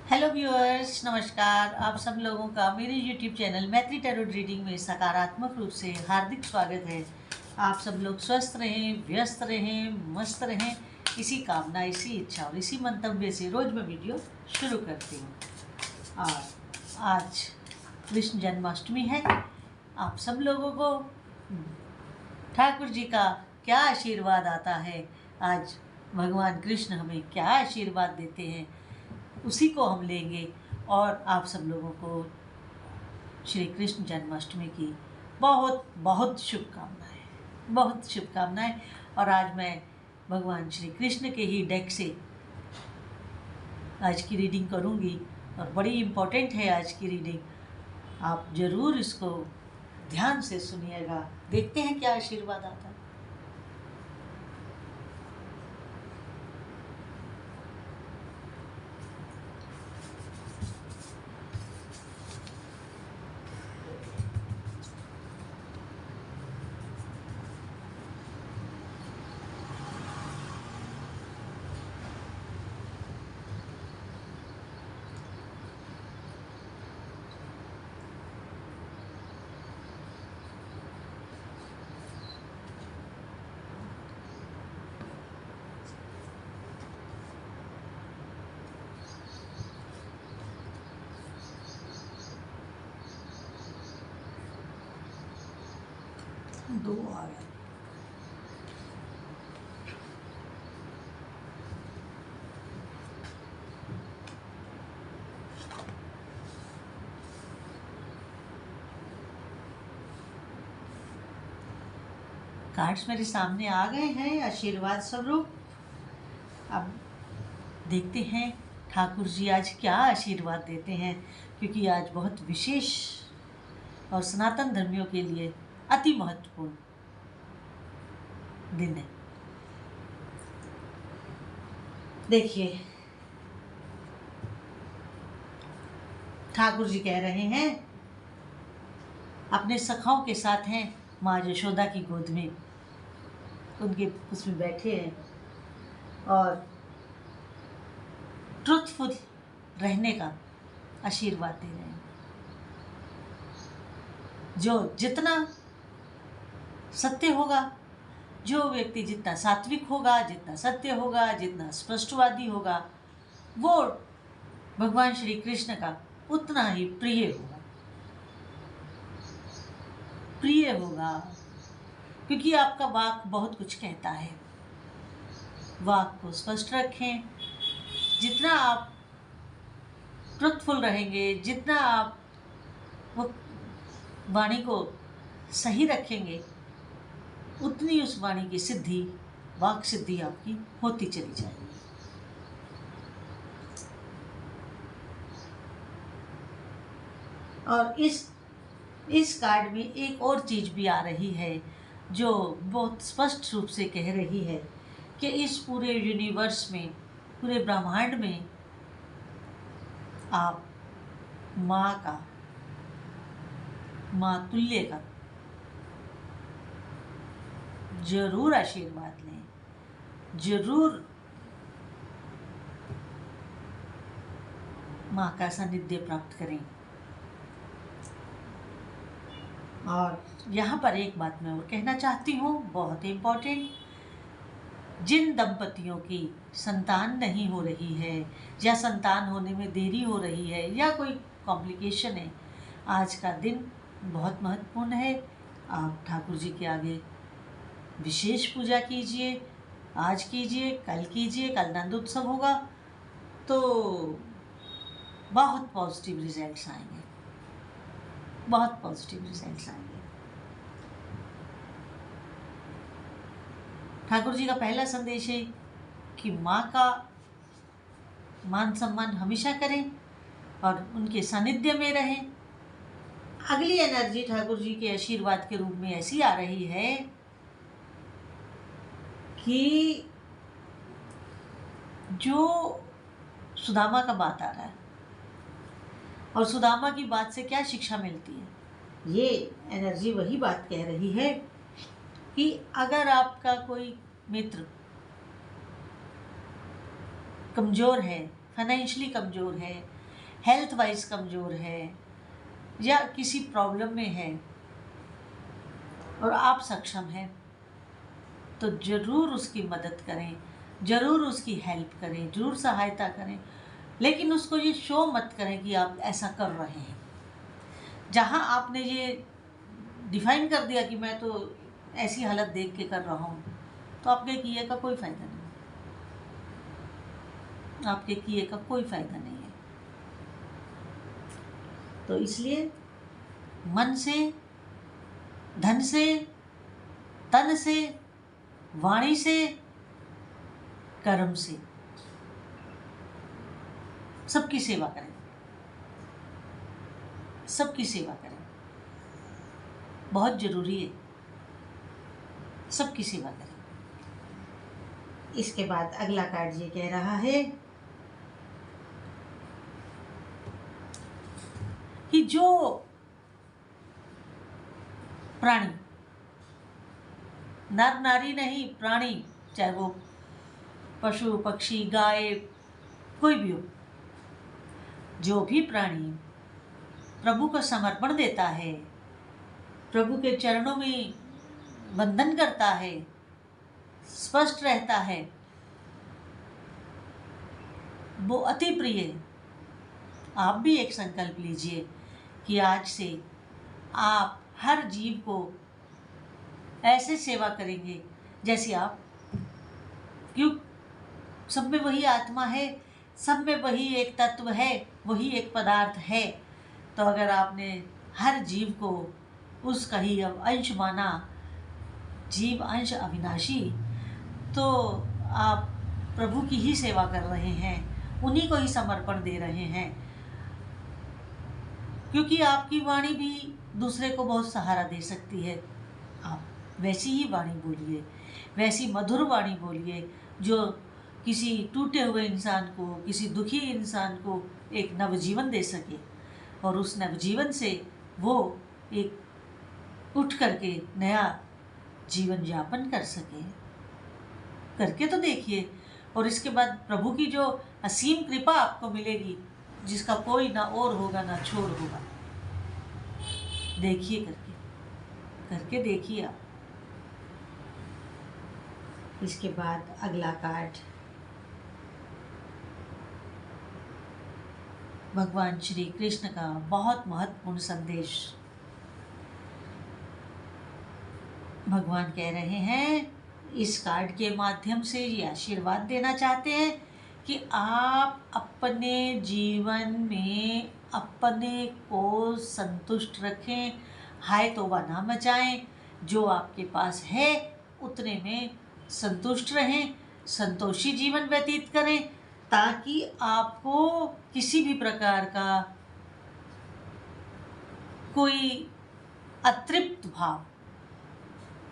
Hello viewers, नमस्कार। आप सब लोगों का मेरे यूट्यूब चैनल मैत्री टैरोट रीडिंग में सकारात्मक रूप से हार्दिक स्वागत है। आप सब लोग स्वस्थ रहें, व्यस्त रहें, मस्त रहें, इसी कामना, इसी इच्छा और इसी मंतव्य से रोज़ मैं वीडियो शुरू करती हूँ। और आज कृष्ण जन्माष्टमी है। आप सब लोगों को ठाकुर जी का क्या आशीर्वाद आता है, आज भगवान कृष्ण हमें क्या आशीर्वाद देते हैं, उसी को हम लेंगे। और आप सब लोगों को श्री कृष्ण जन्माष्टमी की बहुत बहुत शुभकामनाएं, बहुत शुभकामनाएं। और आज मैं भगवान श्री कृष्ण के ही डेक से आज की रीडिंग करूंगी और बड़ी इम्पोर्टेंट है आज की रीडिंग। आप ज़रूर इसको ध्यान से सुनिएगा। देखते हैं क्या आशीर्वाद आता है। दो आ गए। कार्ड्स मेरे सामने आ गए हैं आशीर्वाद स्वरूप। अब देखते हैं ठाकुर जी आज क्या आशीर्वाद देते हैं, क्योंकि आज बहुत विशेष और सनातन धर्मियों के लिए अति महत्वपूर्ण दिन है। देखिए, ठाकुर जी कह रहे हैं, अपने सखाओं के साथ हैं, माँ यशोदा की गोद में उनके उसमें बैठे हैं और ट्रुथफुल रहने का आशीर्वाद दे रहे हैं। जो जितना सत्य होगा, जो व्यक्ति जितना सात्विक होगा, जितना सत्य होगा, जितना स्पष्टवादी होगा, वो भगवान श्री कृष्ण का उतना ही प्रिय होगा, प्रिय होगा। क्योंकि आपका वाक बहुत कुछ कहता है। वाक को स्पष्ट रखें। जितना आप ट्रुथफुल रहेंगे, जितना आप वो वाणी को सही रखेंगे, उतनी उस वाणी की सिद्धि, वाक सिद्धि आपकी होती चली जाएगी। और इस कार्ड में एक और चीज़ भी आ रही है जो बहुत स्पष्ट रूप से कह रही है कि इस पूरे यूनिवर्स में, पूरे ब्रह्मांड में आप माँ का, माँ तुल्य का जरूर आशीर्वाद लें, जरूर माँ का सानिध्य प्राप्त करें। और यहाँ पर एक बात मैं और कहना चाहती हूँ, बहुत इम्पोर्टेंट। जिन दंपतियों की संतान नहीं हो रही है, या संतान होने में देरी हो रही है, या कोई कॉम्प्लिकेशन है, आज का दिन बहुत महत्वपूर्ण है। आप ठाकुर जी के आगे विशेष पूजा कीजिए। आज कीजिए, कल कीजिए, कल नंद उत्सव होगा तो बहुत पॉजिटिव रिजल्ट्स आएंगे, बहुत पॉजिटिव रिजल्ट्स आएंगे। ठाकुर जी का पहला संदेश है कि माँ का मान सम्मान हमेशा करें और उनके सानिध्य में रहें। अगली एनर्जी ठाकुर जी के आशीर्वाद के रूप में ऐसी आ रही है कि जो सुदामा का बात आ रहा है, और सुदामा की बात से क्या शिक्षा मिलती है, ये एनर्जी वही बात कह रही है कि अगर आपका कोई मित्र कमज़ोर है, फाइनेंशियली कमज़ोर है, हेल्थ वाइज कमज़ोर है या किसी प्रॉब्लम में है और आप सक्षम हैं, तो ज़रूर उसकी मदद करें, ज़रूर उसकी हेल्प करें, ज़रूर सहायता करें। लेकिन उसको ये शो मत करें कि आप ऐसा कर रहे हैं। जहाँ आपने ये डिफाइन कर दिया कि मैं तो ऐसी हालत देख के कर रहा हूँ, तो आपके किए का कोई फ़ायदा नहीं, आपके किए का कोई फ़ायदा नहीं है। तो इसलिए मन से, धन से, तन से, वाणी से, कर्म से सबकी सेवा करें, सबकी सेवा करें, बहुत ज़रूरी है, सबकी सेवा करें। इसके बाद अगला कार्ड ये कह रहा है कि जो प्राणी, नर नारी नहीं, प्राणी, चाहे वो पशु पक्षी गाय कोई भी हो, जो भी प्राणी प्रभु को समर्पण देता है, प्रभु के चरणों में वंदन करता है, स्पष्ट रहता है, वो अति प्रिय है। आप भी एक संकल्प लीजिए कि आज से आप हर जीव को ऐसे सेवा करेंगे जैसे आप, क्यों, सब में वही आत्मा है, सब में वही एक तत्व है, वही एक पदार्थ है। तो अगर आपने हर जीव को उसका ही अंश माना, जीव अंश अविनाशी, तो आप प्रभु की ही सेवा कर रहे हैं, उन्हीं को ही समर्पण दे रहे हैं। क्योंकि आपकी वाणी भी दूसरे को बहुत सहारा दे सकती है। आप वैसी ही वाणी बोलिए, वैसी मधुर वाणी बोलिए जो किसी टूटे हुए इंसान को, किसी दुखी इंसान को एक नवजीवन दे सके और उस नवजीवन से वो एक उठ करके नया जीवन यापन कर सके। करके तो देखिए, और इसके बाद प्रभु की जो असीम कृपा आपको मिलेगी, जिसका कोई ना और होगा ना छोर होगा। देखिए, करके करके देखिए आप। इसके बाद अगला कार्ड भगवान श्री कृष्ण का बहुत महत्वपूर्ण संदेश। भगवान कह रहे हैं, इस कार्ड के माध्यम से ये आशीर्वाद देना चाहते हैं कि आप अपने जीवन में अपने को संतुष्ट रखें, हाय तौबा ना मचाएं, जो आपके पास है उतने में संतुष्ट रहें, संतोषी जीवन व्यतीत करें, ताकि आपको किसी भी प्रकार का कोई अतृप्त भाव,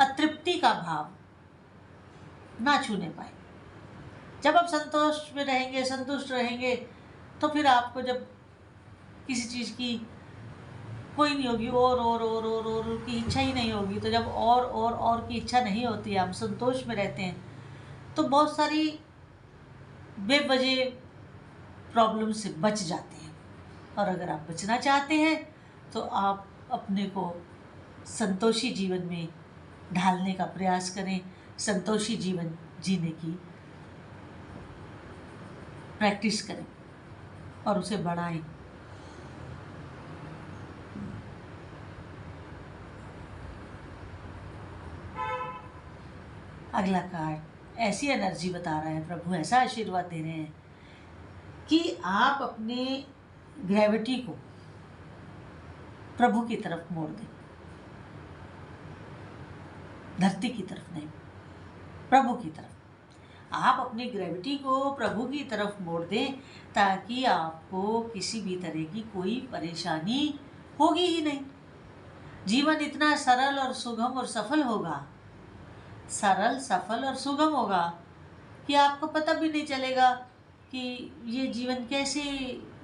अतृप्ति का भाव ना छूने पाए। जब आप संतोष में रहेंगे, संतुष्ट रहेंगे, तो फिर आपको जब किसी चीज़ की कोई नहीं होगी, और की इच्छा ही नहीं होगी, तो जब और की इच्छा नहीं होती है, हम संतोष में रहते हैं, तो बहुत सारी बेवजह प्रॉब्लम से बच जाते हैं। और अगर आप बचना चाहते हैं तो आप अपने को संतोषी जीवन में ढालने का प्रयास करें, संतोषी जीवन जीने की प्रैक्टिस करें और उसे बढ़ाएं। अगला कार्ड ऐसी एनर्जी बता रहा है, प्रभु ऐसा आशीर्वाद दे रहे हैं कि आप अपने ग्रेविटी को प्रभु की तरफ मोड़ दें, धरती की तरफ नहीं, प्रभु की तरफ। आप अपनी ग्रेविटी को प्रभु की तरफ मोड़ दें, ताकि आपको किसी भी तरह की कोई परेशानी होगी ही नहीं। जीवन इतना सरल और सुगम और सफल होगा, सरल, सफल और सुगम होगा कि आपको पता भी नहीं चलेगा कि ये जीवन कैसे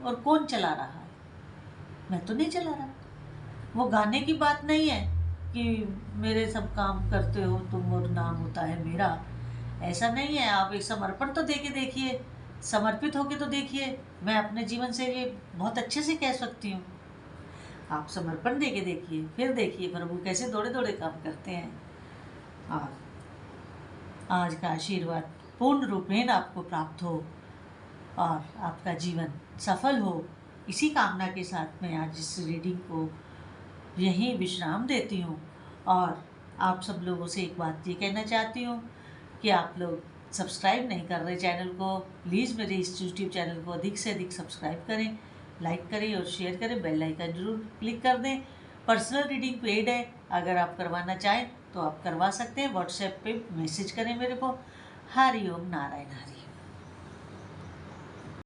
और कौन चला रहा है। मैं तो नहीं चला रहा। वो गाने की बात नहीं है कि मेरे सब काम करते हो तुम और नाम होता है मेरा, ऐसा नहीं है। आप एक समर्पण तो दे के देखिए, समर्पित होकर तो देखिए, मैं अपने जीवन से ये बहुत अच्छे से कह सकती हूँ। आप समर्पण दे के देखिए, फिर देखिए प्रभु कैसे दौड़े दौड़े काम करते हैं। और आज का आशीर्वाद पूर्ण रूपेण आपको प्राप्त हो और आपका जीवन सफल हो, इसी कामना के साथ मैं आज इस रीडिंग को यहीं विश्राम देती हूँ। और आप सब लोगों से एक बात ये कहना चाहती हूँ कि आप लोग सब्सक्राइब नहीं कर रहे चैनल को, प्लीज़ मेरे इस यूट्यूब चैनल को अधिक से अधिक सब्सक्राइब करें, लाइक करें और शेयर करें, बेल आइकन जरूर क्लिक कर दें। पर्सनल रीडिंग पेड है, अगर आप करवाना चाहें तो आप करवा सकते हैं। व्हाट्सएप पे मैसेज करें मेरे को। हरि ओम नारायण हरि।